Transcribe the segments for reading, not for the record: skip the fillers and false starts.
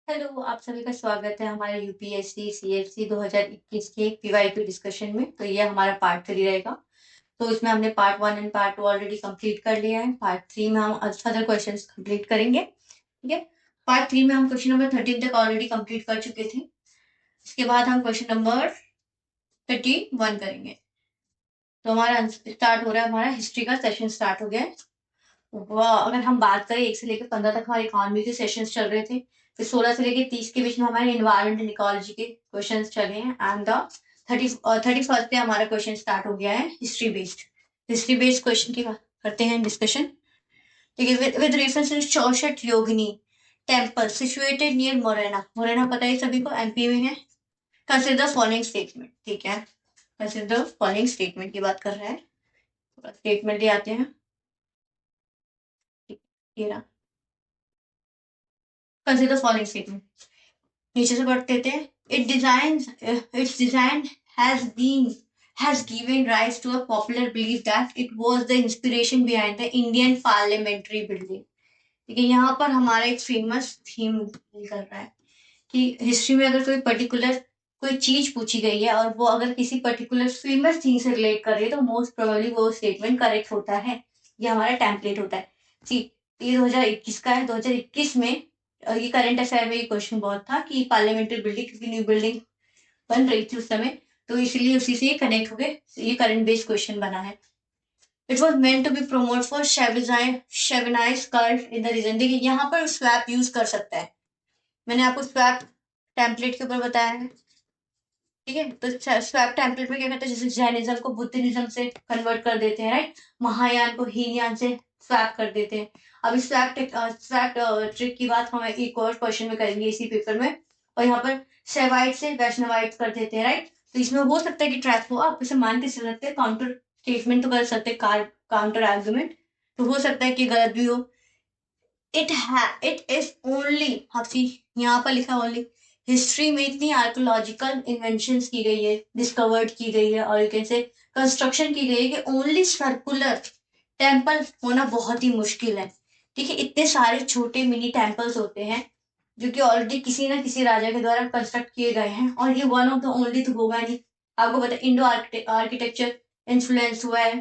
Hello, आप सभी का स्वागत है हमारे यूपीएससी सीएफसी 2021 के पीवाईक्यू डिस्कशन में। तो ये हमारा पार्ट 3 रहेगा। तो इसमें हमने part 1 and part 2 already complete कर लिया है। पार्ट 3 में हम फर्दर क्वेश्चंस कंप्लीट करेंगे। ठीक है। पार्ट 3 में हम क्वेश्चन नंबर 13 तक ऑलरेडी कंप्लीट कर चुके थे। इसके बाद हम क्वेश्चन नंबर 31 करेंगे। तो हमारा स्टार्ट हो रहा है, हमारा हिस्ट्री का सेशन स्टार्ट हो गया है। वाह, अगर हम बात करें 1 से लेकर 15 तक हमारे इकोनॉमी के सेशंस चल रहे थे। फिर 16 से लेकर 30 के बीच में हमारे एनवायरमेंट एंड इकोलॉजी के क्वेश्चंस चल रहे हैं। एंड द 31st पे हमारा क्वेश्चन स्टार्ट हो गया है history based. History based question की बात करते हैं डिस्कशन। ठीक है। With reference to Chausath Yogini temple situated near Morena. Morena पता है सभी को, एमपी में है। Consider following statement. ठीक है। कंसिडर फॉलोइंग स्टेटमेंट की बात कर रहा है। स्टेटमेंट ले आते हैं। ठीक है, ये रहा। Consider following statement. नीचे से पढ़ते थे। Its design has been has given rise to a popular belief that it was the inspiration behind the Indian parliamentary building। ठीक है, यहाँ पर हमारा एक फेमस थीम कर रहा है कि हिस्ट्री में अगर कोई चीज पूछी गई है और वो अगर किसी पर्टिकुलर फेमस थिंग से रिलेट कर रही है तो मोस्ट प्रोबेबली वो स्टेटमेंट करेक्ट होता है। ये हमारा टेम्पलेट होता है। ठीक, ये 2021 का है। 2021 में ये करंट अफेयर में ये क्वेश्चन बहुत था कि पार्लियामेंट्री बिल्डिंग, क्योंकि न्यू बिल्डिंग बन रही थी उस समय, तो इसलिए उसी से ये कनेक्ट हो गए, ये करंट बेस्ड क्वेश्चन बना है। It was meant to be promote for शेविनाइज कल्ट इन द रीजन। देखिए यहाँ पर स्वैप यूज कर सकता है। मैंने आपको स्वैप टेम्पलेट के ऊपर बताया है। ठीक है। तो स्वैप टेम्पलेट में क्या करते हैं, जैसे जैनिज्म को बुद्धिज्म से कन्वर्ट कर देते हैं, राइट। महायान को हीनयान से स्वैप कर देते हैं। अब इस स्वैप ट्रिक की बात हम एक और क्वेश्चन में करेंगे इसी पेपर में। और यहाँ पर सेवाइट से वैष्णवाइट कर देते हैं, राइट। तो इसमें हो सकता है कि ट्रैप हो, आप इसे मान के चल सकते हैं, काउंटर स्टेटमेंट तो कर सकते हैं, काउंटर आर्गुमेंट। तो हो सकता है कि गलत भी हो। इट इज ओनली, हाफी यहाँ पर लिखा ओनली। हिस्ट्री में इतनी आर्कोलॉजिकल इन्वेंशन की गई है, डिस्कवर्ड की गई है, और यू कैन से कंस्ट्रक्शन की गई है कि ओनली सर्कुलर टेम्पल होना बहुत ही मुश्किल है। ठीक है। इतने सारे छोटे मिनी टेम्पल्स होते हैं जो कि ऑलरेडी किसी ना किसी राजा के द्वारा कंस्ट्रक्ट किए गए हैं, और ये वन ऑफ द ओनली तो होगा नहीं। आपको पता है इंडो आर्किटेक्चर इन्फ्लुएंस हुआ है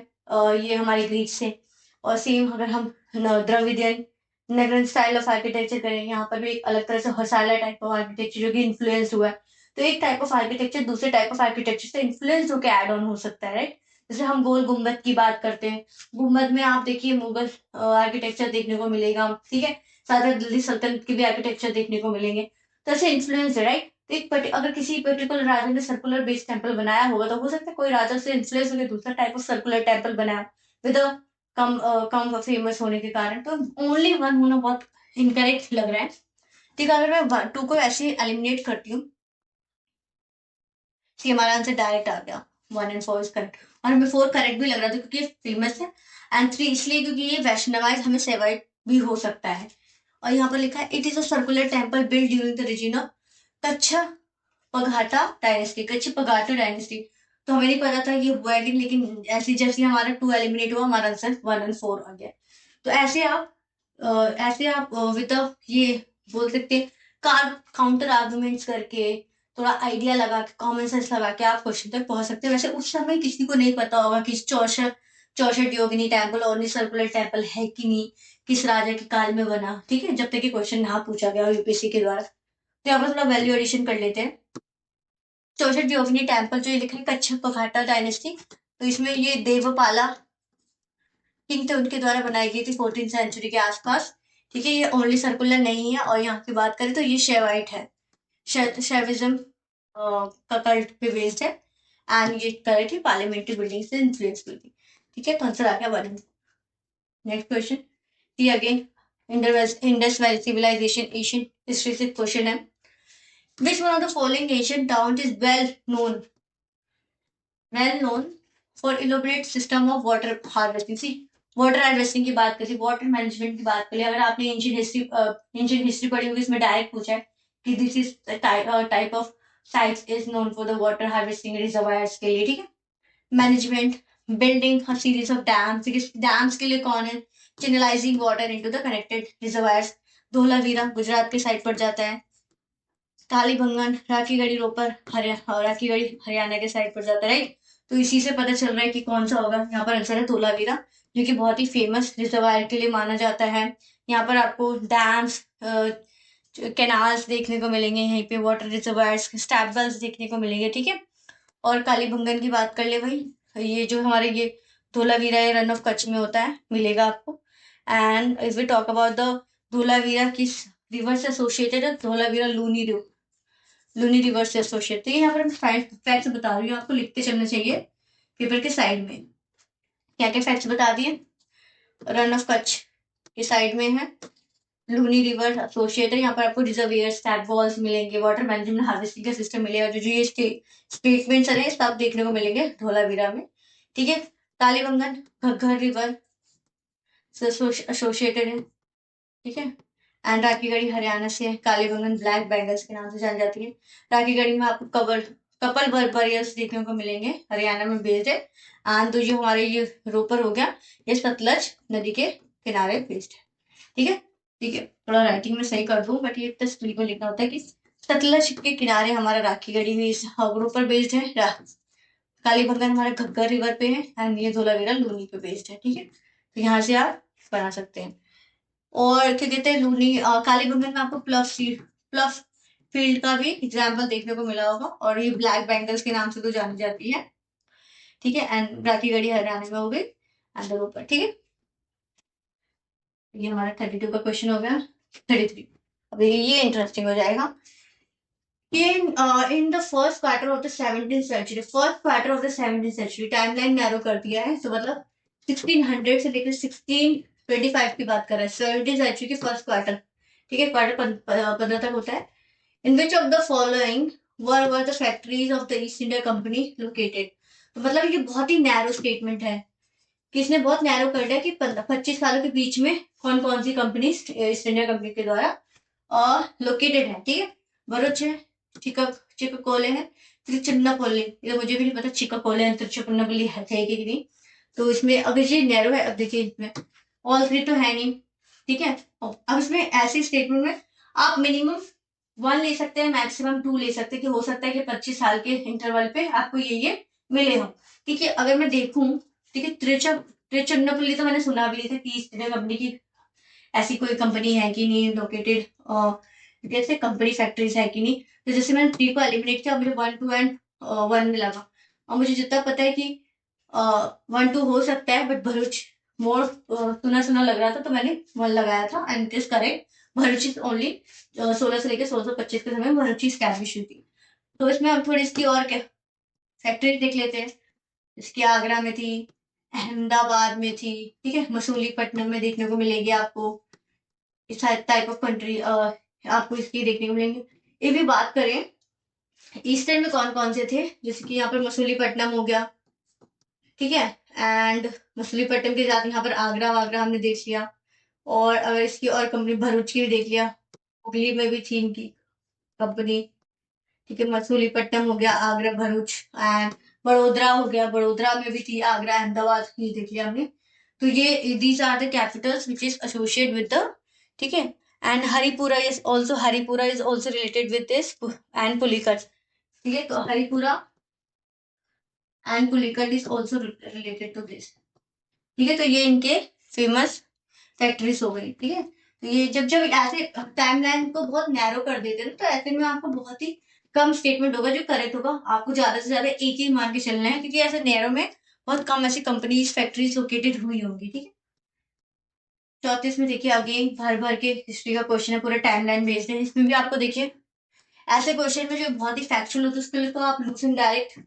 ये हमारे ग्रीक से। और सेम अगर हम द्रविडियन नेगरन स्टाइल ऑफ आर्किटेक्चर करेंगे, यहाँ पर भी एक अलग तरह से हसाला टाइप ऑफ आर्किटेक्चर जो कि इन्फ्लुएंस हुआ है। तो एक टाइप ऑफ आर्किटेक्चर दूसरे टाइप ऑफ आर्किटेक्चर से इन्फ्लुएंस होकर ऐड ऑन हो सकता है, राइट। जैसे हम गोल गुम्बद की बात करते हैं। गुम्बद में आप देखिए मुगल आर्किटेक्चर देखने को मिलेगा, ठीक है। साथ ही दिल्ली सल्तनत के भी आर्किटेक्चर देखने को मिलेंगे। तो ऐसे इन्फ्लुएंस है, राइट। तो अगर किसी पर्टिकुलर राजा ने सर्कुलर बेस्ड टेम्पल बनाया होगा तो हो सकता है कोई राजा से इन्फ्लुएंस होकर दूसरा टाइप ऑफ सर्कुलर टेम्पल बनाया विद कम कम फेमस होने के कारण। तो ओनली वन होना बहुत इनकरेक्ट लग रहा है। ठीक है। अगर मैं 2 को ऐसे एलिमिनेट करती हूँ, हमारा आंसर डायरेक्ट आ गया। 1 एंड 4 इज करेक्ट। और हमें 4 करेक्ट भी लग रहा था क्योंकि ये फेमस है। एंड 3 इसलिए क्योंकि ये वैष्णवाइज हमें सेवाइट भी हो सकता है। और यहाँ पर लिखा है it is a circular temple build during the reason of Kachchhapaghata dynasty. Kachchhapaghata dynasty. तो हमें नहीं पता था ये हुआ है, लेकिन ऐसे जैसे हमारा 2 एलिमिनेट हुआ, हमारा आंसर 1 एंड 4 आ गया। तो ऐसे आप विद ये बोल सकते हैं, काउंटर आर्गुमेंट्स करके, थोड़ा आइडिया लगा के, कॉमन सेंस लगा के आप क्वेश्चन तक पहुंच सकते हैं। वैसे उस समय किसी को नहीं पता होगा कि चौसठ चौसठ योगिनी टेम्पल और सर्कुलर टेम्पल है कि नहीं, किस राजा के काल में बना। ठीक है, जब तक ये क्वेश्चन ना पूछा गया यूपीएससी के द्वारा। तो यहाँ पर थोड़ा वैल्यू एडिशन कर लेते हैं। चौसठ योगिनी टेम्पल जो ये लिखा है कच्छ पघाटा डायनेस्टी, तो इसमें ये देवपाला किंग थे, उनके द्वारा बनाई गई थी 14th सेंचुरी के आसपास। ठीक है। ये ओनली सर्कुलर नहीं है। और यहाँ की बात करें तो ये शेवाइट है, शैविज्म का कल्ट पे बेस्ड है। एंड ये करेक्ट है, पार्लियामेंट्री बिल्डिंग से इन्फ्लुएंस हुई थी। ठीक है। तो आंसर आ गया 1। Next question, C again Indus valley civilization Asian history से क्वेश्चन है। Which one of the following Asian town is well known for elaborate system of water harvesting. C, water harvesting की बात करें, वाटर मैनेजमेंट की बात करें, अगर आपने एंशियंट हिस्ट्री पढ़ी होगी, इसमें डायरेक्ट पूछा है कि this is type of sites is known for the water harvesting reservoirs के लिए। ठीक है। Management, building series of dams. Dams के लिए कौन है, channelising water into the connected reservoirs. Dholavira Gujarat के साइड पर जाता है। कालीबंगन, राखीगढ़ी रोपर राखीगढ़ी हरियाणा के साइड पर जाता है, राइट। तो इसी से पता चल रहा है कि कौन सा होगा। यहाँ पर आंसर है धोलावीरा, जो कि बहुत ही फेमस रिजर्वायर के लिए माना जाता है। यहाँ पर आपको डैम्स, कैनाल्स देखने को मिलेंगे, यहीं पे वाटर रिजर्वायर्स, स्टैप वेल्स देखने को मिलेंगे, ठीक है। और कालीबंगन की बात कर ले भाई, ये जो हमारे ये धोलावीरा या रन ऑफ कच्छ में होता है, मिलेगा आपको। And if we talk about the Dholavira किस रिवर से एसोसिएटेड है, धोलावीरा लूनी रिवर से एसोसिएटेड। ठीक है, यहाँ पर मैं फैक्ट्स बता रही हूँ, आपको लिखते चलना चाहिए पेपर के साइड में। क्या क्या फैक्ट्स बता दिए। रन ऑफ कच्छ के साइड में है, लूनी रिवर एसोसिएटेड, यहाँ पर आपको रिजर्वियर्स, टैप वॉल्स मिलेंगे, वाटर मैनेजमेंट हार्वेस्टिंग का सिस्टम मिलेगा, जो ये स्टेटमेंट्स है सब देखने को मिलेंगे धोलावीरा में, ठीक है। कालीबंगन घग्गर रिवर से एसोसिएटेड है, ठीक है। एंड राखीगढ़ी हरियाणा से है, कालीबंगन ब्लैक बैंगल्स के नाम से जानी जाती है। राखीगढ़ी में आपको कपल बरियर्स देखने को मिलेंगे, हरियाणा में बेस्ड है। एंड तो जो हमारे ये रोपर हो गया, ये सतलज नदी के किनारे बेस्ड है, ठीक है। ठीक है, थोड़ा राइटिंग में सही कर दूं, बट ये तस्वीर में लिखना होता है कि सतलज के किनारे हमारा राखीगढ़ी भी इस रोपर बेस्ड है। कालीबंगन हमारा घग्गर रिवर पे है, एंड ये धोलावीरा लूनी पे बेस्ड है, ठीक है। तो यहाँ से आप बना सकते हैं। और क्या कहते हैं, कालीबंगन में आपको प्लफ फील्ड का भी एग्जाम्पल देखने को मिला होगा, और ये ब्लैक बैंगल्स के नाम से तो जानी जाती है, ठीक है। एंड राखीगढ़ी हरियाणा में हो गई, एंड द ऊपर, ठीक है। ये हमारा 32 का क्वेश्चन हो गया। 33, अभी ये इंटरेस्टिंग हो जाएगा। In the first quarter of the 17th century, timeline narrow कर दिया है, तो मतलब 1600 से लेकर 1625 की बात कर रहे हैं, 17th सेंचुरी के फर्स्ट क्वार्टर, ठीक है। क्वार्टर 15 तक होता है। In which of the following were the factories of the East India Company located. तो मतलब ये बहुत ही नैरो स्टेटमेंट है, कि इसने बहुत नैरो कर दिया कि 25 सालों के बीच में कौन कौन सी कंपनी ईस्ट इंडिया कंपनी के द्वारा लोकेटेड है, ठीक है। भरूच है, चिकाकोले है, तिरुचिन्नापल्ली, ये मुझे भी नहीं पता चिकाकोले है तिरुचिन्नापल्ली है कि नहीं। तो इसमें अगर ये नैरो है, अब देखिए इसमें ऑल थ्री तो है नहीं, ठीक है। अब इसमें ऐसी स्टेटमेंट में आप मिनिमम 1 ले सकते हैं, मैक्सिमम 2 ले सकते हैं, कि हो सकता है कि 25 साल के इंटरवल पे आपको ये मिले हो, ठीक है। अगर मैं देखूं, ठीक है, तिरुचिन्नापल्ली तो मैंने सुना भी नहीं था कि ईस्ट इंडिया कंपनी की ऐसी कोई कंपनी है कि नहीं लोकेटेड, जैसे कंपनी फैक्ट्रीज है कि नहीं। तो जैसे मैंने 3 को एलिमिनेट किया, मुझे 1 2 एंड 1 मिला था। और मुझे जितना पता है कि 1 2 हो सकता है, बट भरूच मोर सुना सुना लग रहा था, तो मैंने 1 लगाया था, and it is correct. Bharuch is only 16 से लेकर 1625 के समय भरूच स्टैब्लिश हुई थी। तो इसमें हम थोड़ी इसकी और फैक्ट्री देख लेते हैं। इसकी आगरा में थी, अहमदाबाद में थी, ठीक है, मसूलीपट्टनम में देखने को मिलेगी आपको। इस टाइप ऑफ कंट्री आपको इसकी देखने को मिलेंगे। ये भी बात करें ईस्टर्न में कौन कौन से थे, जैसे कि यहाँ पर मसूलीपट्टनम हो गया, ठीक है। एंड मसूलीपट्टनम के साथ यहाँ पर आगरा वागरा हमने देख लिया। और अगर इसकी और कंपनी भरूच की भी देख लिया, हुगली में भी थी इनकी कंपनी, ठीक है। मसूलीपट्टनम हो गया, आगरा, भरूच, एंड बड़ोदरा हो गया, बड़ोदरा में भी थी, आगरा, अहमदाबाद, ये देख लिया हमने। तो ये these are the capitals which is associate with the, ठीक है। And Haripura is also related with this, and Pulicat, ठीक है। तो Haripura and Pulicat is also related to this, ठीक है। तो ये इनके फेमस फैक्ट्रीज हो गई, ठीक है। तो ये जब जब ऐसे टाइमलाइन को बहुत नैरो कर देते हैं, तो ऐसे में आपको बहुत ही कम स्टेटमेंट होगा जो करेक्ट होगा। आपको ज्यादा से ज्यादा एक ही मान के चलना है, क्योंकि ऐसे नैरो में बहुत कम ऐसी कंपनीज फैक्ट्रीज लोकेटेड हुई होंगी, ठीक है। 34 में देखिए अगेन भर भर के हिस्ट्री का क्वेश्चन है, पूरा टाइमलाइन बेस्ड है। इसमें भी आपको देखिए ऐसे क्वेश्चन में जो बहुत ही फैक्चुअल होते हैं, उसके लिए तो आप लूसेंट डायरेक्ट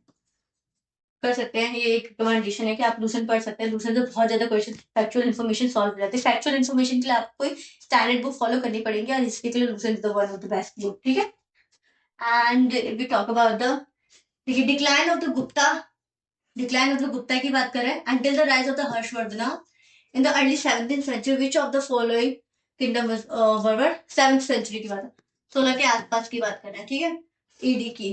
कर सकते हैं। ये एक रिकमेंडेशन है कि आप लूसेंट पढ़ सकते हैं। लूसेंट तो बहुत ज्यादा क्वेश्चन फैक्चुअल इन्फॉर्मेशन सॉल्व हो जाती है। फैक्चुअल इन्फॉर्मेशन के लिए आपको कोई स्टैंडर्ड बुक फॉलो करनी पड़ेगी, और हिस्ट्री के लिए Lucent the one of the best book, ठीक है। And we talk about the, देखिए डिक्लाइन ऑफ द गुप्ता की बात करें, until the rise of the Harshavardhana in the early 17th century, which of the following kingdom were 7th century की बात है, 16 के आसपास की बात कर रहे हैं, ठीक है, ईडी की।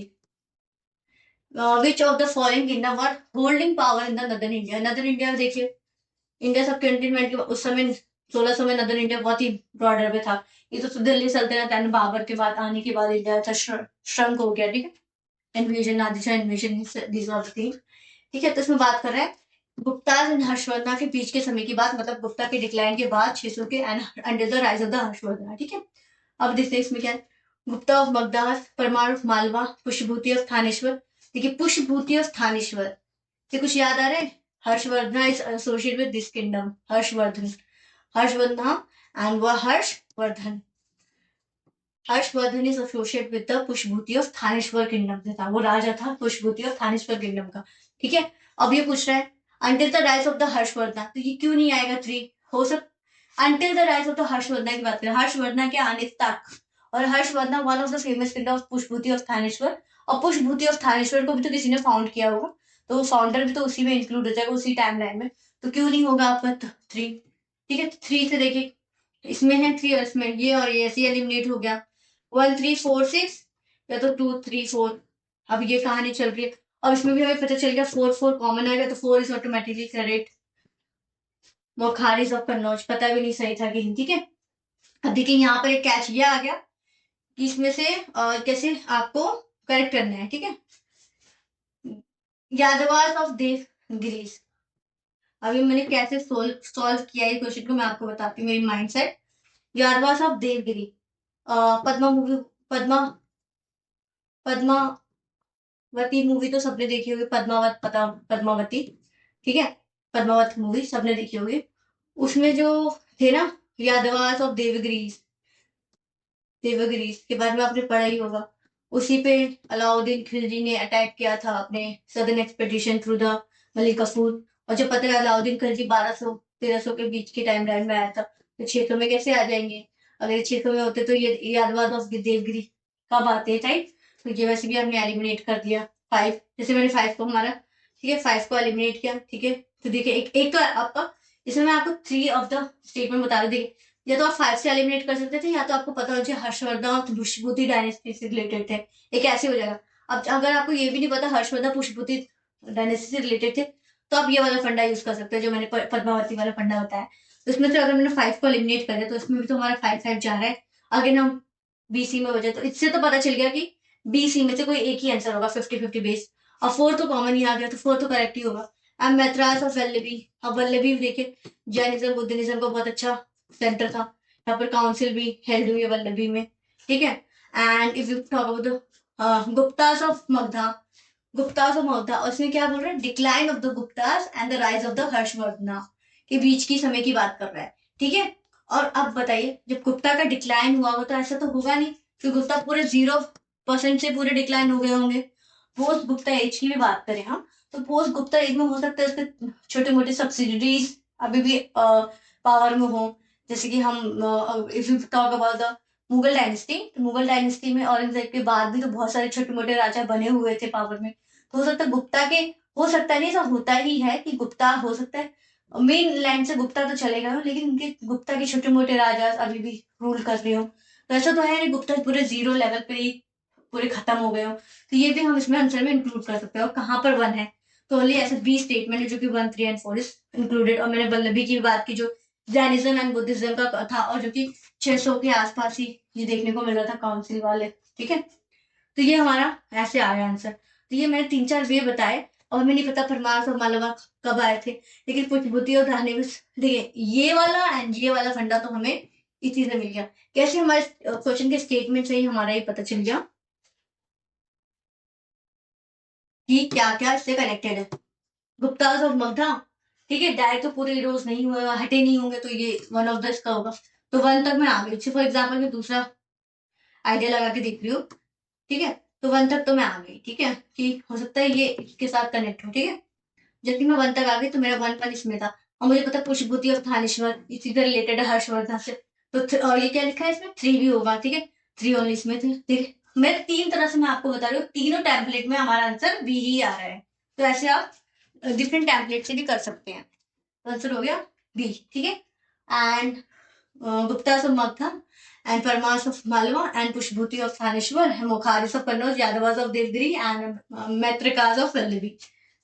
विच of the following kingdom were holding power in the northern India. Northern India देखिए, इंडिया सब कंटिनेंट के उस समय 1600 में नदर इंडिया बहुत ही बॉर्डर पे था। ये तो दिल्ली सल्तनत एंड बाबर के बाद आने के बाद इंडिया था श्रंक हो गया, ठीक है। Invasion, Nadir invasion, these all thing, ठीक है। तो इसमें बात कर रहे हैं गुप्ता एंड हर्षवर्धन के बीच के समय की बात, मतलब गुप्ता के डिक्लाइन के बाद 600 के and under the rise of the Harshvardhan, ठीक है। अब देखते हैं इसमें क्या है। Gupta of Baghdad, Parmar of Malwa, Pushpabhuti of Thaneshwar. देखिए पुष्पभूति ऑफ थानेश्वर से कुछ याद आ रहा है? Harshavardhana is associated with this kingdom, Harshavardhana, Harshavardhana and वह Harshavardhana, Harshavardhana is associated with the Pushpabhuti of Thaneshwar kingdom से था, वो राजा था पुष्पभूति ऑफ थानेश्वर किंगडम का, ठीक है। अब ये पूछ रहा है until the rise of the Harshvardhan, तो ये क्यों नहीं आएगा 3? हो सकता until the rise of the Harshvardhan की बात करें, हर्षवर्धन के आने तक, और Harshvardhan one of the famous kingdom of Pushpabhuti of Thaneshwar, और पुष्पभूति ऑफ थानेश्वर को भी तो किसी ने फाउंड किया होगा, तो वो फाउंडर भी तो उसी में इंक्लूड हो जाएगा, उसी टाइम लाइन में, तो क्यों नहीं होगा आपका 3, ठीक है। 3 से देखिए इसमें है 3 और इसमें ये और ये ऐसे एलिमिनेट हो गया, 1 3 4 6 या तो 2 3 4। अब ये कहानी चल रही है, अब इसमें भी हमें पता चल गया 4 4 कॉमन आएगा, तो 4 इज ऑटोमेटिकली करेक्ट। वो खारिज ऑफ कन्नौज पता भी नहीं सही था कि हिंदी, ठीक है। अब देखिए यहाँ पर एक कैच ये आ गया कि इसमें से कैसे आपको करेक्ट करना है, ठीक है। यादवास ऑफ देवगिरीज, अभी मैंने कैसे सॉल्व किया है क्वेश्चन को मैं आपको बताती हूँ, मेरी mind set. Yadavas of Devagiri, Padma movie, Padma Padmavati movie तो सबने देखी होगी, पद्मावती, ठीक है। पद्मावत मूवी सबने देखी होगी, उसमें जो थे ना यादवास ऑफ देवगिरीज, देवगिरीज के बारे में आपने पढ़ा ही होगा। उसी पे अलाउद्दीन खिलजी ने अटैक किया था अपने southern expedition through the Malik Kafur. और जो पता है अलाउद्दीन खिलजी 1200 1300 के बीच के टाइम लाइन में आया था, तो 600 में कैसे आ जाएंगे? अगर 600 में होते तो ये यादवास ऑफ देवगिरी कब आते, टाइप। तो ये वैसे भी हमने एलिमिनेट कर दिया 5, जैसे मैंने 5 को हमारा, ठीक है, 5 को एलिमिनेट किया, ठीक है। तो देखिए एक तो आपका, इसमें मैं आपको 3 ऑफ द स्टेटमेंट बता रही, या तो आप 5 से एलिमिनेट कर सकते थे, या तो आपको पता हो जाए हर्षवर्धन और पुष्पभूति डायनेस्टी से रिलेटेड थे, एक ऐसे हो जाएगा। अब अगर आपको ये भी नहीं पता हर्षवर्धन पुष्पभूति डायनेस्टी से रिलेटेड थे, तो आप ये वाला फंडा यूज कर सकते हैं जो मैंने पद्मावती वाला फंडा बताया। तो इसमें से अगर मैंने 5 को एलिमिनेट कर दिया तो इसमें भी तो हमारा 5 5 जा रहा है। अगर हम बीसी में बचे तो इससे तो पता चल गया कि बीसी में से कोई एक ही आंसर होगा 50-50 बेस, और 4 तो कॉमन ही आ गया, तो 4 तो करेक्ट ही होगा। अब मैत्रास ऑफ वल्लभी, अब वल्लभी देखिए जैनिज्म बुद्धिज्म का बहुत अच्छा सेंटर था, यहाँ पर काउंसिल भी हेल्ड हुई है वल्लभी में, ठीक है। And if you talk about the Guptas of Magadha, Guptas of Magadha, उसमें क्या बोल रहे हैं, decline of the Guptas and the rise of the Harshvardhan के बीच की समय की बात कर रहा है, ठीक है। और अब बताइए जब गुप्ता का डिक्लाइन हुआ हो तो ऐसा तो होगा नहीं कि गुप्ता पूरे 0% से पूरे डिक्लाइन हो गए होंगे। पोस्ट गुप्ता एज की भी बात करें हम, तो पोस्ट गुप्ता एज में हो सकता है उसके छोटे मोटे सब्सिडरीज अभी भी पावर में हो, जैसे कि हम if you talk about the Mughal dynasty, तो मुगल डायनेस्टी में औरंगजेब के बाद भी तो बहुत सारे छोटे मोटे राजा बने हुए थे पावर में, तो हो सकता है गुप्ता के, हो सकता है नहीं, सब होता ही है कि गुप्ता हो सकता है मेन लैंड से गुप्ता तो चलेगा, लेकिन उनके गुप्ता के छोटे मोटे राजा अभी भी रूल कर रहे हो, तो ऐसा तो है नहीं गुप्ता पूरे 0 लेवल पे ही पूरे खत्म हो गए हो। तो ये भी हम इसमें आंसर में इंक्लूड कर सकते हैं, और कहाँ पर 1 है, तो ओनली ऐसे 20 स्टेटमेंट है जो कि 1 3 एंड 4 इज इंक्लूडेड। और मैंने वल्लभी की बात की जो जैनिज्म एंड बुद्धिज्म का था, और जो कि 600 के आसपास ही ये देखने को मिल रहा था काउंसिल वाले, ठीक है। तो ये हमारा ऐसे आया आंसर। तो ये मैंने 3 4 वे बताए, और हमें नहीं पता परमार और मालवा कब आए थे, लेकिन कुछ बुद्धि और धारणे में देखिए ये वाला एंड ये वाला फंडा तो हमें इसी से मिल गया। कैसे हमारे क्वेश्चन के स्टेटमेंट से ही हमारा ये पता चल गया कि क्या क्या इससे कनेक्टेड है। गुप्ताज और मगधा, ठीक है, डायरेक्ट तो पूरे रोज नहीं हुए हटे नहीं होंगे, तो ये 1 ऑफ द इसका होगा। तो 1 तक मैं आ गई, फॉर एग्जाम्पल मैं दूसरा आइडिया लगा के देख रही हूँ, ठीक है। तो 1 तक तो मैं आ गई, ठीक है, कि हो सकता है ये इसके साथ कनेक्ट हो, ठीक है। जबकि मैं 1 तक आ गई तो मेरा 1 1 इसमें था, और मुझे पता पुष्पभूति और थानेश्वर इसी से रिलेटेड है हर्षवर्धन से, तो और ये क्या लिखा है इसमें 3 भी होगा, ठीक है। 3 ओनली इसमें थे, ठीक है। मैं 3 तरह से मैं आपको बता रही हूँ, तीनों टेम्पलेट में हमारा आंसर बी ही आ रहा है, तो ऐसे आप डिफरेंट टेम्पलेट से भी कर सकते हैं। तो आंसर हो गया बी, ठीक है। And Guptas of Magadha and Paramars of Malwa and Pushpabhuti of Thaneshwar, Maukharis of Kannauj, Yadavas of Devagiri and Maitrakas of Vallabhi.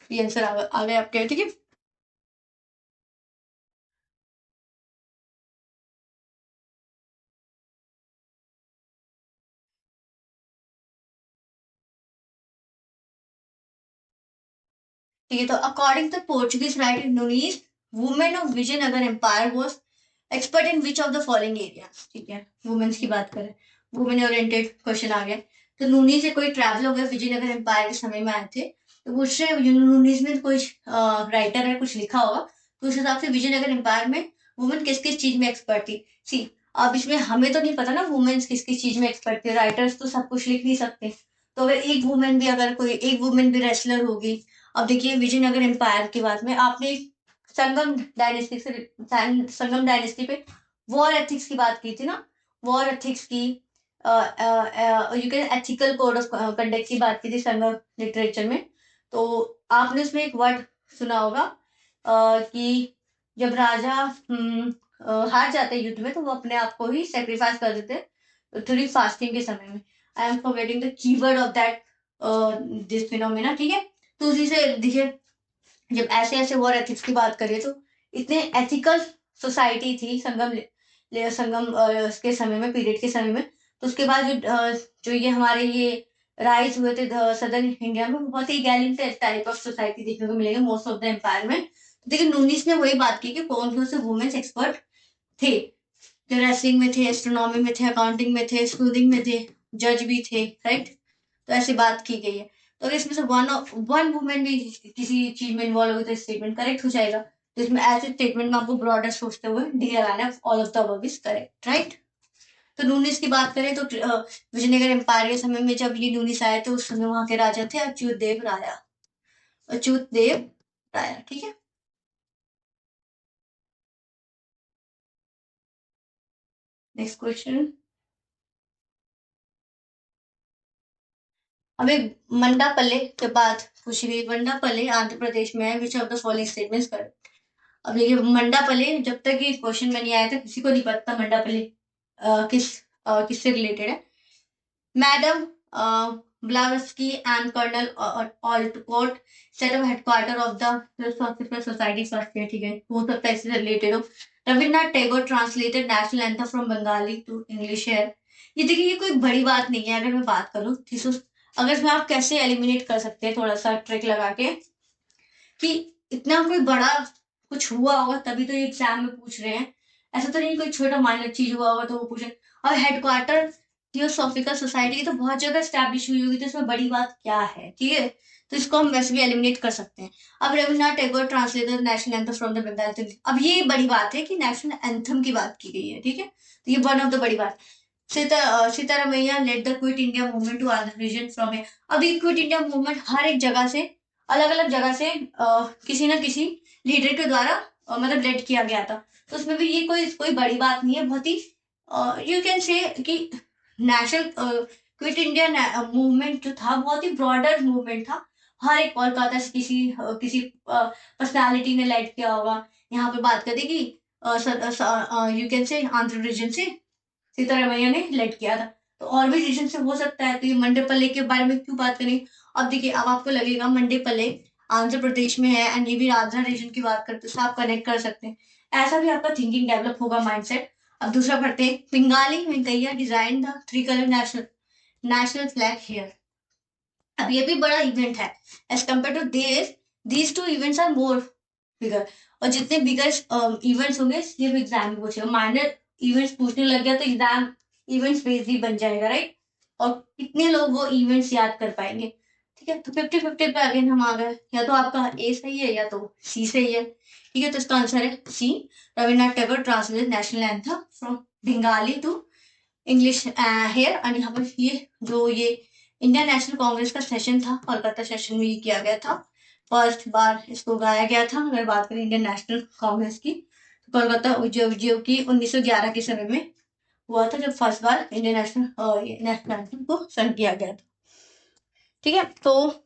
ये आंसर आ गए आपके, ठीक है। ठीक है, तो according to Portuguese writer Nuniz, women of Vijayanagara empire was expert in which of the following area. ठीक है, वुमेन्स की बात करें, वुमेन ओरिएंटेड क्वेश्चन आ गया। तो नूनी से कोई ट्रैवल हो गया, विजयनगर एम्पायर के समय में आए थे, तो पूछ रहे नूनीज में कोई राइटर है, कुछ लिखा होगा, तो उस हिसाब से विजयनगर एम्पायर में वुमेन किस किस चीज में एक्सपर्ट थी। सी, अब इसमें हमें तो नहीं पता ना वुमेन्स किस किस चीज में एक्सपर्ट थे, राइटर्स तो सब कुछ लिख नहीं सकते। तो अगर एक वुमेन भी रेसलर होगी। अब देखिए विजयनगर एम्पायर की बात में आपने संगम डायनेस्टी से संगम डायनेस्टी पे वॉर एथिक्स की बात की थी ना, वॉर एथिक्स की, you can ethical code of conduct की बात की थी संगम लिटरेचर में। तो आपने उसमें एक वर्ड सुना होगा कि जब राजा हार जाते हैं युद्ध में, तो वो अपने आप को ही सेक्रीफाइस कर देते हैं थोड़ी फास्टिंग के समय में। I am forgetting the keyword of that this phenomena. ठीक है, तो उसी से देखिए, जब ऐसे ऐसे वॉर एथिक्स की बात करिए, तो इतने एथिकल सोसाइटी थी संगम के समय में, पीरियड के समय में। तो उसके बाद जो ये हमारे ये राइज हुए थे सदर्न इंडिया में, बहुत ही इगैलिटरी टाइप ऑफ सोसाइटी देखने को मिलेगा मोस्ट ऑफ द एम्पायर में। तो देखिए नूनिस ने वही बात की कि कौन कौन से वुमेन्स एक्सपर्ट थे, जो रेसलिंग में थे, एस्ट्रोनॉमी में थे, अकाउंटिंग में थे, स्कूलिंग में थे, जज भी थे, राइट। तो ऐसी बात की गई है। तो अगर इसमें से वन वुमेन भी किसी चीज में इन्वॉल्व हुई तो स्टेटमेंट करेक्ट हो जाएगा। तो इसमें ऐसे स्टेटमेंट में आपको ब्रॉडर सोचते हुए डी लगाना है, all of the above is correct, right. तो नूनिस की बात करें तो विजयनगर एम्पायर के समय में जब ये नूनिस आए थे, उस समय वहां के राजा थे अच्युत देव राया। ठीक है, नेक्स्ट क्वेश्चन। हमें मंडापल्ले के बाद पूछी गई, मंडापल्ले आंध्र प्रदेश में है, विच ऑफ द फॉलोइंग स्टेटमेंट्स कर। अब देखिए मंडापल्ले, जब तक ये क्वेश्चन में नहीं आया था किसी को नहीं पता मंडापल्ले किससे रिलेटेड है। Madam Blavatsky and colonel Olcott set of headquarter of the philosophical society first year. ठीक है, हो सकता है इससे रिलेटेड हो। Rabindranath Tagore translated national anthem from Bengali to English है। ये देखिए, ये कोई बड़ी बात नहीं है अगर मैं बात करूँ, ठीक है। अगर इसमें आप कैसे एलिमिनेट कर सकते हैं, थोड़ा सा ट्रिक लगा के, कि इतना कोई बड़ा कुछ हुआ होगा तभी तो ये एग्जाम में पूछ रहे हैं। ऐसा तो नहीं कोई छोटा माइनर चीज हुआ होगा तो वो पूछे। और हेडक्वार्टर थियोसॉफिकल सोसाइटी तो बहुत जगह स्टैब्लिश हुई होगी, तो इसमें बड़ी बात क्या है, ठीक है। तो इसको हम वैसे भी एलिमिनेट कर सकते हैं। अब Rabindranath Tagore translated national anthem from the Bengali. अब ये बड़ी बात है कि नेशनल एंथम की बात की गई है, ठीक है, तो ये वन ऑफ द बड़ी बात। Sitaramayya led the quit India movement to Andhra region from A. अब ये क्विट इंडिया मूवमेंट हर एक जगह से, अलग अलग जगह से किसी ना किसी लीडर के द्वारा मतलब लेड किया गया था। तो उसमें भी ये कोई कोई बड़ी बात नहीं है, बहुत ही यू कैन से कि नेशनल क्विट इंडिया मूवमेंट जो था बहुत ही ब्रॉडर मूवमेंट था। हर एक कोलकाता से किसी पर्सनालिटी ने लेड किया होगा। यहाँ पे बात करें कि you can say Andhra reason से सीतारामैया ने लेड किया था। तो और भी रीजन से हो सकता है, तो ये मंडे पल्ले के बारे में क्यों बात करें। अब देखिए, अब आपको लगेगा मंडे पल्ले आंध्र प्रदेश में है एंड ये भी आंध्र रीजन की बात करते हैं, आप कनेक्ट कर सकते हैं। ऐसा भी आपका थिंकिंग डेवलप होगा, माइंडसेट। अब दूसरा पढ़ते हैं, Pingali Venkayya design the three colour national flag here. अब ये भी बड़ा इवेंट है as compare to these two events are more bigger. और जितने बिगर इवेंट्स होंगे सिर्फ एग्जाम में पूछेगा, माइनर इवेंट्स पूछने लग गया तो एग्जाम इवेंट्स बेस्ड ही बन जाएगा, राइट। और कितने लोग वो इवेंट्स याद कर पाएंगे। ठीक है, तो 50-50 पे अगेन हम आ गए, या तो आपका ए सही है या तो सी सही है। ठीक है, तो इसका आंसर है C, Rabindranath Tagore translate national anthem from Bengali to English here. And यहाँ पर ये इंडियन नेशनल कांग्रेस का सेशन था, कोलकाता सेशन में ये किया गया था, फर्स्ट बार इसको गाया गया था। अगर बात करें इंडियन नेशनल कांग्रेस की, तो कोलकाता जो कि 1911 के समय में हुआ था, जब फर्स्ट बार इंडियन नेशनल एंथम को संग किया गया था। ठीक है, तो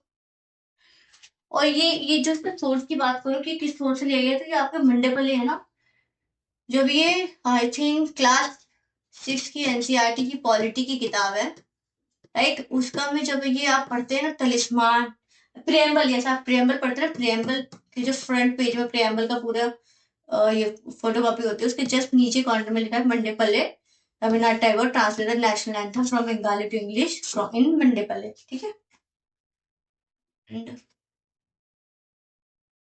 और ये जो सोर्स की बात करूँ कि किस सोर्स से लिया गया था, ये आपके मंडे पर लिया है ना। जब ये आई थिंक क्लास 6 की एनसीईआरटी की पॉलिटी की किताब है, राइट, उसका में जब ये आप पढ़ते हैं ना तलिस्मान, प्रियम्बल, जैसा आप प्रियम्बल पढ़ते हैं, प्रियम्बल के जो फ्रंट पेज में प्रियम्बल का पूरा ये फोटो कॉपी होती है, उसके जस्ट नीचे कॉर्नर में लिखा है Madanapalle, Rabindranath Tagore translated national anthem from Bengali to English from in Madanapalle. ठीक है,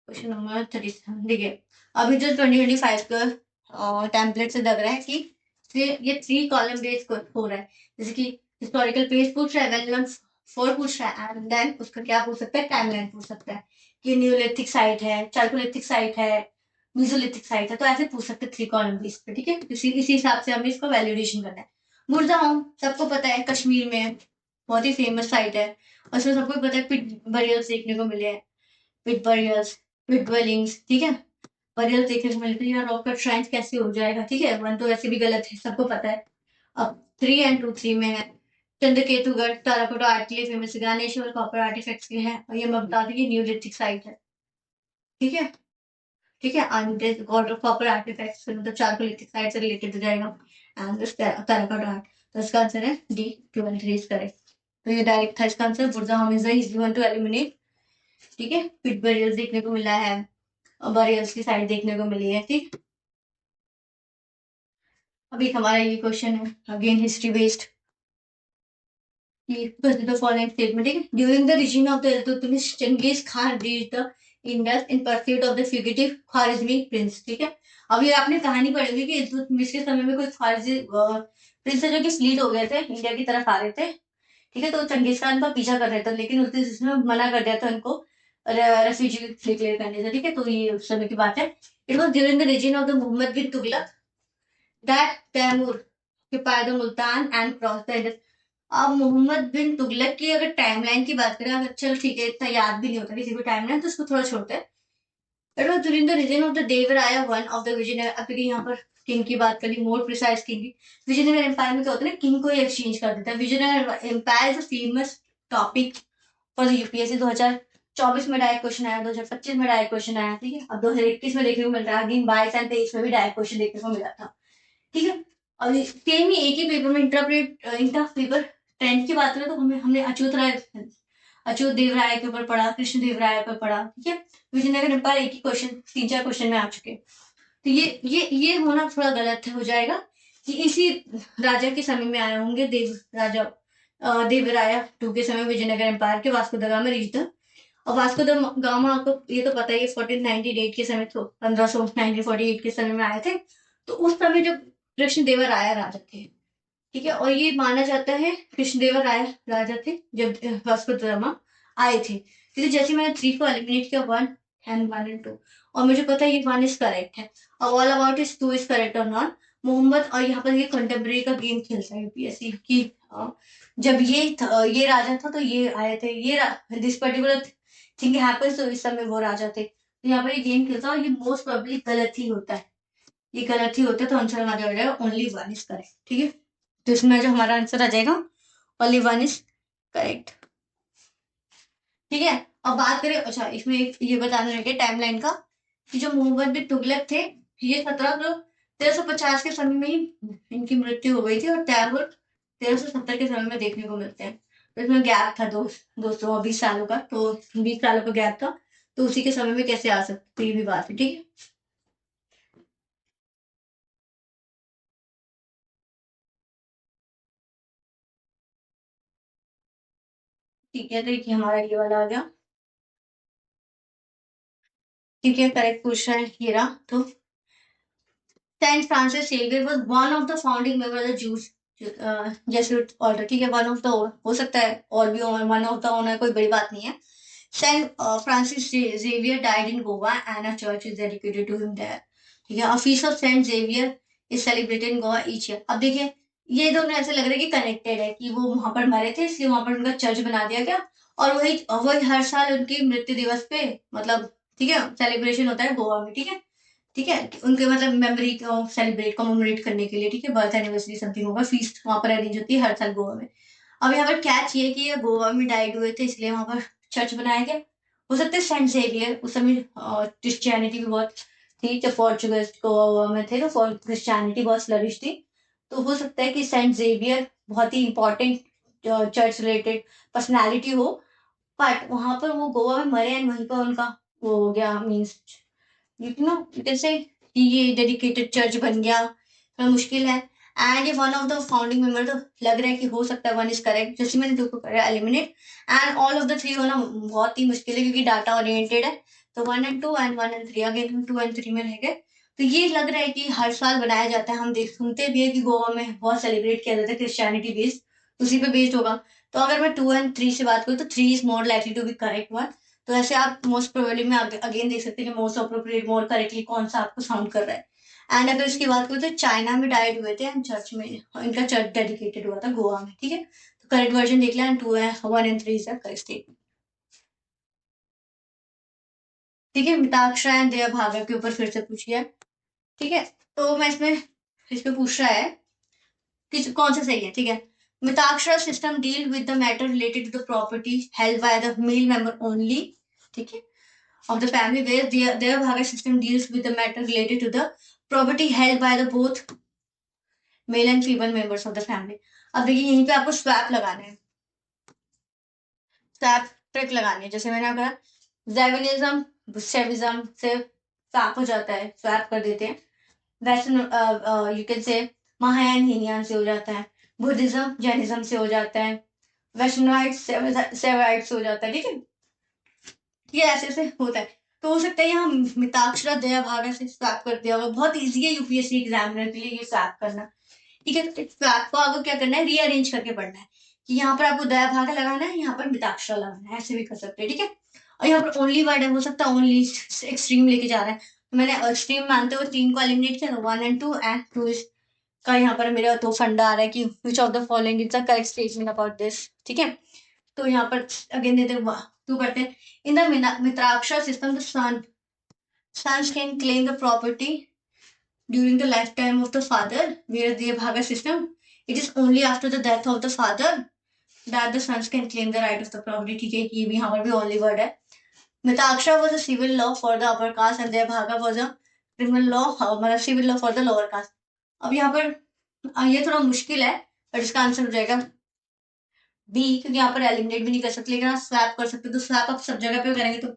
क्वेश्चन नंबर 37 देखिए, अभी जो 2025 का टेम्पलेट से लग रहा है कि ये 3 कॉलम बेस्ड हो रहा है। जैसे कि हिस्टोरिकल पेज पूछ रहा है, वेन्युलम 4 पूछ रहा है, एंड देन उसका क्या पूछ सकता है, टाइमलाइन पूछ सकता है कि न्यूलिथिक साइट है, चाल्कोलिथिक साइट है, मीसोलिथिक साइट है, तो ऐसे पूछ सकते हैं 3 कॉलम बेस्ड पे। ठीक है, इसी हिसाब से हमें इसको वैलिडेशन करना है। मुर्दाहोम सबको पता है, कश्मीर में है, बहुत ही फेमस साइट है, और उसमें सबको पता है पिट बरियल्स देखने को मिले हैं, पिट बरियल्स, पिट dwellings, ठीक है, बरियल्स देखने को मिलते हैं। यहाँ रॉक कट श्राइन्स कैसे हो जाएगा, ठीक है, 1 तो ऐसे भी गलत है, सबको पता है। अब 3 एंड 2 3 में है, चंद्रकेतुगढ़ टेराकोटा आर्ट के लिए फेमस है, ज्ञानेश्वर कॉपर आर्टिफैक्ट्स के हैं, और ये मैं बता दूं कि न्यूलिथिक साइट है। ठीक है, ठीक है, and god of copper artifacts मतलब चारकोलिथिक साइट से रिलेटेड हो जाएगा, एंड दिस टेराकोटा आर्ट। तो इसका आंसर है डी, 2 and 3 इज करेक्ट। तो ये डायरेक्ट था इसका आंसर। बुरजा हम is the easy one two eliminate. ठीक है, पिट बरियल्स देखने को मिला है, और बरियल्स की साइड देखने को मिली है। ठीक, अभी हमारा ये क्वेश्चन है again history based. the following statement, ठीक है, during the regime of the Iltutmish, Genghis Khan reached the Indus in pursuit of the fugitive Khwarizmi prince। ठीक है, अब ये आपने कहानी पढ़ी होगी कि इल्तुतमिश के समय में कोई खारजी प्रिंस है जो कि फ्लीट हो गए थे, इंडिया की तरफ आ रहे थे। ठीक है, तो चंगेज खान का पीछा कर रहे थे, लेकिन उसने मना कर दिया था उनको रेफ्यूजी डिक्लेयर करने से। ठीक है, तो ये उस समय की बात है। It was during the reign of the Muhammad bin Tughluq that Timur occupied the Multan and cross the Indus. अब मोहम्मद बिन तुगलक की अगर टाइमलाइन की बात करें, अगर चल ठीक है, इतना याद भी नहीं होता किसी को टाइमलाइन, तो उसको थोड़ा छोड़ते हैं। It was during the reason of the Devaraya one of the Vijayanagara. अब देखिए यहाँ पर किंग की बात करी, मोर प्रिसाइज किंग की। विजयनगर एम्पायर में क्या होता है ना, किंग को एक्सचेंज कर देता है। Vijayanagara empire is famous topic for the UPSC. 2024 में डायरेक्ट क्वेश्चन आया, 2025 में डायरेक्ट क्वेश्चन आया। ठीक है, अब 2021 में देखने को मिल रहा है, अगेन 22 एंड 23 में भी डायरेक्ट क्वेश्चन देखने को मिला था। ठीक है, और सेम ही एक ही पेपर में इंटर पेपर 10th की बात करें तो हमने अच्युत देव राय के ऊपर पढ़ा, कृष्ण देव राय पर पढ़ा। ठीक है, विजयनगर एम्पायर एक ही क्वेश्चन 3-4 क्वेश्चन में आ चुके। तो ये होना थोड़ा गलत हो जाएगा कि इसी राजा के समय में आए होंगे, देवराया 2 के समय विजयनगर एम्पायर के Vasco the gamma reach the. और वास्को द गामा आपको ये तो पता ही है 1498 के समय, तो 1948 के समय में आए थे। तो उस समय जो कृष्णदेवराय राजा थे, ठीक है, और ये माना जाता है कृष्णदेवराय राजा थे जब वास्को द गामा आए थे। क्योंकि जैसे मैंने 3 को एलिमिनेट किया, 1 and 2, और मुझे पता है ये 1 इज करेक्ट है, और all about is 2 is correct और नॉट। मोहम्मद, और यहाँ पर ये कंटेम्प्रेरी का गेम खेलता है यूपीएससी की, जब ये राजा था तो ये आए थे, ये दिस पर्टिकुलर थिंग हैपेंस, तो इस समय वो राजा थे, तो यहाँ पर ये गेम खेलता है, और ये मोस्ट प्रोबेबली गलत ही होता है। ये गलत ही होता है, तो आंसर हमारा हो जाएगा ओनली 1 इज करेक्ट। ठीक है, तो इसमें जो हमारा आंसर आ जाएगा ओनली 1 इज करेक्ट। ठीक है, अब बात करें, अच्छा इसमें ये बताना रह गया टाइमलाइन का, कि जो मोहम्मद बिन तुगलक थे, ये 1350 के समय में ही इनकी मृत्यु हो गई थी, और टैगोर 1370 के समय में देखने को मिलते हैं। तो इसमें गैप था 220 सालों का, तो 20 सालों का गैप था, तो उसी के समय में कैसे आ सकते, ये भी बात है। ठीक है, ठीक है, देखिए हमारा ये वाला आ गया। ठीक है, करेक्ट पूछ रहा है ये रहा। तो Saint Francis Xavier was one of the founding member of the Jews Jesuit order. ठीक है, वन ऑफ द, हो सकता है और भी वन ऑफ द होना, कोई बड़ी बात नहीं है। Saint Francis Xavier died in Goa and a church is dedicated to him there. ठीक है, feast of Saint Xavier is celebrated in Goa each year. अब देखिए ये दोनों ऐसे लग रहा है कि कनेक्टेड है, कि वो वहां पर मरे थे इसलिए वहां पर उनका चर्च बना दिया गया, और वही वही हर साल उनकी मृत्यु दिवस पे, मतलब ठीक है, सेलिब्रेशन होता है गोवा में। ठीक है, ठीक है, उनके मतलब मेमोरी को सेलिब्रेट कमेमोरेट करने के लिए। ठीक है, बर्थ एनिवर्सरी समथिंग होगा, फीस्ट वहां पर अरेंज होती है हर साल गोवा में। अब यहाँ पर कैच ये कि ये गोवा में डाइड हुए थे, इसलिए वहां पर चर्च बनाया गया। हो सकता है सेंट जेवियर, उस समय क्रिश्चियनिटी भी बहुत थी, जब पोर्चुगल्स गोवा में थे तो क्रिश्चियनिटी बहुत फ्लरिश थी। तो हो सकता है कि सेंट जेवियर बहुत ही इंपॉर्टेंट चर्च रिलेटेड पर्सनैलिटी हो, बट वहां पर वो गोवा में मरे एंड वहीं पर उनका वो हो गया, मीन्स जैसे कि ये डेडिकेटेड चर्च बन गया, थोड़ा मुश्किल है। एंड ये one of the founding member, तो लग रहा है कि हो सकता है 1 इज करेक्ट, जैसे मैंने 2 को करा eliminate. And all of the 3 होना बहुत ही मुश्किल है, क्योंकि डाटा ओरिएंटेड है, तो 1 and 2 and 1 and 3 अगेन हम 2 and 3 में रह गए। तो ये लग रहा है कि हर साल बनाया जाता है, हम देख सुनते भी है कि गोवा में बहुत सेलिब्रेट किया जाता है क्रिश्चियनिटी बेस्ड, उसी पे बेस्ड होगा। तो अगर मैं 2 and 3 से बात करूँ तो 3 is more likely to be correct one. तो ऐसे आप मोस्ट प्रोबेबली में अगेन देख सकते हैं कि मोस्ट अप्रोप्रिएट मोर करेक्टली कौन सा आपको साउंड कर रहा है। एंड अगर इसकी बात करूँ तो चाइना में डाइड हुए थे एंड चर्च में इनका चर्च डेडिकेटेड हुआ था गोवा में, ठीक है। तो करेक्ट वर्जन देख लिया एंड 2 है 1 and 3 is the correct statement, ठीक है। मिताक्षरा एंड दया भागा के ऊपर फिर से पूछिए, ठीक है। तो मैं इसमें पूछ रहा है कि कौन सा सही है, ठीक है। Mitakshara system deal with the matter related to the property held by the male member only, ठीक है, of the family, where their bhaga system deals with the matter related to the property held by the both male and female members of the family। अब देखिए यहीं पे आपको swap लगाना है, swap trick लगानी है। जैसे मैंने कहा ज़ैविनिज्म बुशेविज्म से स्वैप हो जाता है, स्वैप कर देते हैं। Western you can say Mahayana Hinayana से हो जाता है, बुद्धिज्म जैनिज्म से हो जाता है, वैष्णवाइट सेवाइट से हो जाता है, ठीक है। ये ऐसे ऐसे होता है। तो हो सकता है यहाँ मिताक्षरा दया भागा से स्वैप कर दिया होगा। बहुत इजी है यूपीएससी एग्जामिनर के लिए ये स्वैप करना, ठीक है। तो स्वैप को आपको क्या करना है, रीअरेंज करके पढ़ना है कि यहाँ पर आपको दया भागा लगाना है, यहाँ पर मिताक्षरा लगाना है, ऐसे भी कर सकते हैं, ठीक है। और यहाँ पर ओनली वर्ड है, हो सकता है ओनली एक्सट्रीम लेके जा रहा है। तो मैंने एक्सट्रीम मानते हुए 3 को एलिमिनेट किया, 1 and 2 एंड 2 इज का यहाँ पर मेरा तो फंडा आ रहा है कि विच of the following is the correct statement about this, ठीक है। तो यहाँ पर अगेन देते हैं 2 करते हैं। In the Mitakshara system the sons can claim the property during the lifetime of the father, where the bhaga system it is only after the death of the father that the sons can claim the right of the property, ठीक है। ये भी यहाँ पर भी only word है। Mitakshara was a civil law for the upper caste and their bhaga was a criminal law, मतलब civil law for the lower caste. अब यहाँ पर ये थोड़ा मुश्किल है, पर इसका आंसर हो जाएगा बी, क्योंकि यहाँ पर एलिमिनेट भी नहीं कर सकते, लेकिन आप स्वैप कर सकते हो। तो स्वैप आप सब जगह पे करेंगे तो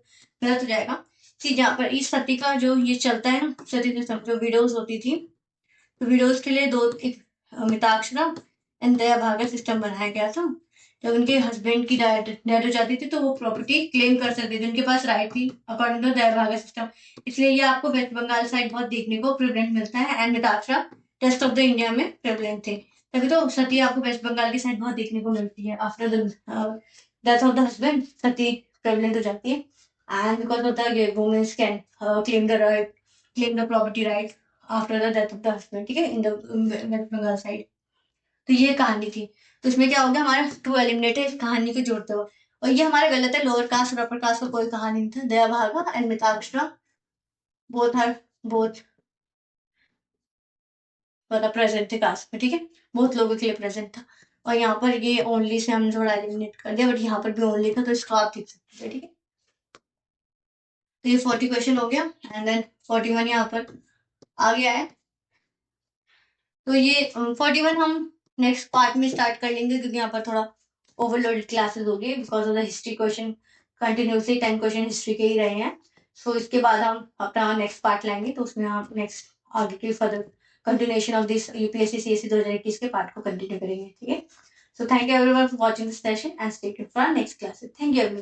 गलत हो जाएगा। ठीक, यहाँ पर इस सती का जो ये चलता है ना, सती जो विडोज होती थी, तो विडोज के लिए एक मिताक्षरा एंड दया भागा सिस्टम बनाया गया था। जब उनके हस्बैंड की डेथ हो जाती थी तो वो प्रॉपर्टी क्लेम कर सकते थे, उनके पास राइट थी अकॉर्डिंग टू दया भागा सिस्टम। इसलिए ये आपको वेस्ट बंगाल साइड बहुत देखने को प्रेवलेंट मिलता है and Mitakshara test of the India में प्रेवलेंट थे। तभी तो सती आपको वेस्ट बंगाल की साइड बहुत देखने को मिलती है। After the death of the husband sati prevalent हो जाती है and because of the women's can claim the property right after the death of the husband, ठीक है, in the West Bengal side. तो ये कहानी थी। तो इसमें क्या हो गया, हमारा 2 एलिमिनेट है इस कहानी को जोड़ते हुए। और ये हमारा गलत है, लोअर कास्ट और अपर कास्ट का कोई कहानी नहीं था। Dayabhaga and Mitakshara both are both मतलब प्रेजेंट थे कास्ट में, ठीक है, बहुत लोगों के लिए प्रेजेंट था। और यहाँ पर ये ओनली से हम थोड़ा एलिमिनेट कर दिया, बट यहाँ पर भी ओनली था, तो इसको आप देख सकते थे, ठीक है। तो ये 40 क्वेश्चन हो गया एंड देन 41 यहाँ पर आ गया है। तो ये 41 हम नेक्स्ट पार्ट में स्टार्ट कर लेंगे, क्योंकि यहाँ पर थोड़ा ओवरलोडेड क्लासेस हो गई because of the history question. Continuously 10 question history के ही रहे हैं। सो इसके बाद हम अपना नेक्स्ट पार्ट लाएंगे, तो उसमें हम नेक्स्ट आगे की further continuation of this UPSC CSC 2021 के पार्ट को कंटिन्यू करेंगे, ठीक है। So thank you everyone for watching this session and stay tuned for next classes. Thank you everyone.